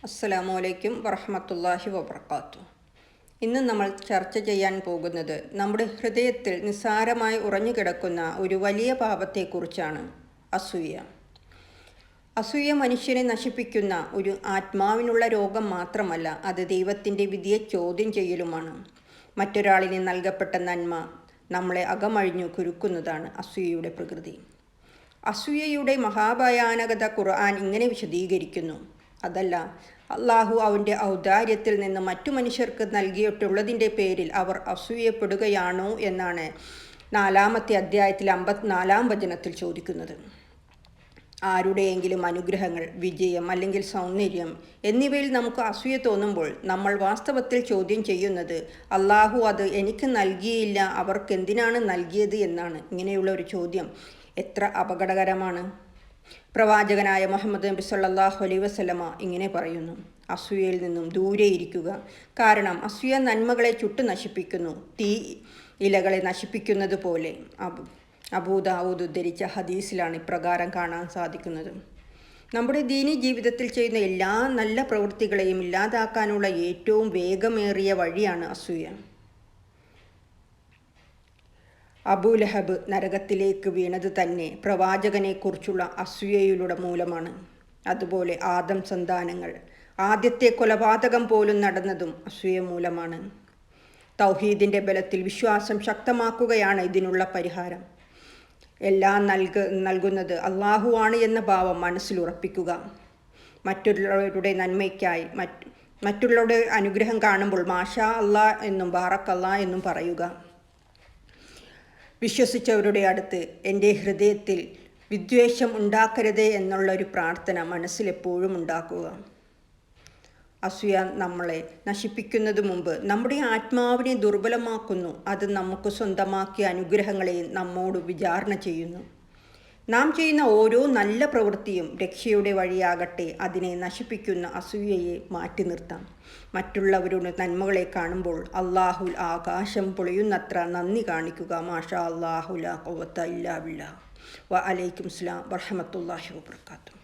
അസ്സലാമു അലൈക്കും വറഹ്മത്തുള്ളാഹി വബറകാതുഹു. ഇന്ന് നമ്മൾ ചർച്ച ചെയ്യാൻ പോകുന്നത് നമ്മുടെ ഹൃദയത്തിൽ നിസ്സാരമായി ഉറഞ്ഞുകിടക്കുന്ന ഒരു വലിയ പാപത്തെക്കുറിച്ചാണ്. അസൂയ. അസൂയ മനുഷ്യനെ നശിപ്പിക്കുന്ന ഒരു ആത്മാവിനുള്ള രോഗം മാത്രമല്ല, അത് ദൈവത്തിൻ്റെ വിധിയെ ചോദ്യം ചെയ്യലുമാണ്. മറ്റൊരാളിന് നൽകപ്പെട്ട നന്മ നമ്മളെ അകമഴിഞ്ഞു കുരുക്കുന്നതാണ് അസൂയയുടെ പ്രകൃതി. അസൂയയുടെ മഹാഭയാനകത ഖുർആൻ ഇങ്ങനെ വിശദീകരിക്കുന്നു: അതല്ല, അള്ളാഹു അവൻ്റെ ഔദാര്യത്തിൽ നിന്ന് മറ്റു മനുഷ്യർക്ക് നൽകിയിട്ടുള്ളതിൻ്റെ പേരിൽ അവർ അസൂയപ്പെടുകയാണോ എന്നാണ് 4-ാമത്തെ അധ്യായത്തിൽ 54-ാം വചനത്തിൽ ചോദിക്കുന്നത്. ആരുടെയെങ്കിലും അനുഗ്രഹങ്ങൾ, വിജയം അല്ലെങ്കിൽ സൗന്ദര്യം എന്നിവയിൽ നമുക്ക് അസൂയ തോന്നുമ്പോൾ നമ്മൾ വാസ്തവത്തിൽ ചോദ്യം ചെയ്യുന്നത് അള്ളാഹു അത് എനിക്ക് നൽകിയില്ല, അവർക്ക് എന്തിനാണ് നൽകിയത് എന്നാണ്. ഇങ്ങനെയുള്ള ഒരു ചോദ്യം എത്ര അപകടകരമാണ്. പ്രവാചകനായ മുഹമ്മദ് നബി സല്ലല്ലാഹു അലൈഹി വസല്ലമ ഇങ്ങനെ പറയുന്നു: അസൂയയിൽ നിന്നും ദൂരെ ഇരിക്കുക. കാരണം അസൂയ നന്മകളെ ചുട്ടു നശിപ്പിക്കുന്നു, തീ ഇലകളെ നശിപ്പിക്കുന്നത് പോലെ. അബൂ ദാവൂദ് ഉദ്ധരിച്ച ഹദീസിലാണ് ഇപ്രകാരം കാണാൻ സാധിക്കുന്നത്. നമ്മുടെ ദീനി ജീവിതത്തിൽ ചെയ്യുന്ന എല്ലാ നല്ല പ്രവൃത്തികളെയും ഇല്ലാതാക്കാനുള്ള ഏറ്റവും വേഗമേറിയ വഴിയാണ് അസൂയ. അബൂലഹബ് നരകത്തിലേക്ക് വീണത് തന്നെ പ്രവാചകനെക്കുറിച്ചുള്ള അസൂയയുടെ മൂലമാണ്. അതുപോലെ ആദം സന്താനങ്ങൾ ആദ്യത്തെ കൊലപാതകം പോലും നടന്നതും അസൂയ മൂലമാണ്. തൗഹീദിൻ്റെ ബലത്തിൽ വിശ്വാസം ശക്തമാക്കുകയാണ് ഇതിനുള്ള പരിഹാരം. എല്ലാം നൽകുന്നത് അള്ളാഹുവാണ് എന്ന ഭാവം മനസ്സിലുറപ്പിക്കുക. മറ്റുള്ളവരുടെ നന്മയ്ക്കായി മറ്റുള്ളവരുടെ അനുഗ്രഹം കാണുമ്പോൾ മാഷാ അല്ലാ എന്നും ബാറക്കല്ലാ എന്നും പറയുക. വിശ്വസിച്ചവരുടെ അടുത്ത് എൻ്റെ ഹൃദയത്തിൽ വിദ്വേഷം ഉണ്ടാക്കരുതേ എന്നുള്ളൊരു പ്രാർത്ഥന മനസ്സിലെപ്പോഴും ഉണ്ടാക്കുക. അസൂയ നമ്മളെ നശിപ്പിക്കുന്നതു മുമ്പ് നമ്മുടെ ആത്മാവിനെ ദുർബലമാക്കുന്നു. അത് നമുക്ക് സ്വന്തമാക്കിയ അനുഗ്രഹങ്ങളെ നമ്മോട് വിചാരണ ചെയ്യുന്നു. നാം ചെയ്യുന്ന ഓരോ നല്ല പ്രവൃത്തിയും രക്ഷയുടെ വഴിയാകട്ടെ. അതിനെ നശിപ്പിക്കുന്ന അസൂയയെ മാറ്റി നിർത്താം. മറ്റുള്ളവരുടെ നന്മകളെ കാണുമ്പോൾ അള്ളാഹുൽ ആകാശം പൊളിയുന്നത്ര നന്ദി കാണിക്കുക. മാഷാ അല്ലാഹു ലാ ഖുവത ഇല്ലാ ബില്ലാഹ്. വ അലൈക്കും സ്സലാം വറഹ്മത്തുള്ളാഹി വബറകാതുഹു.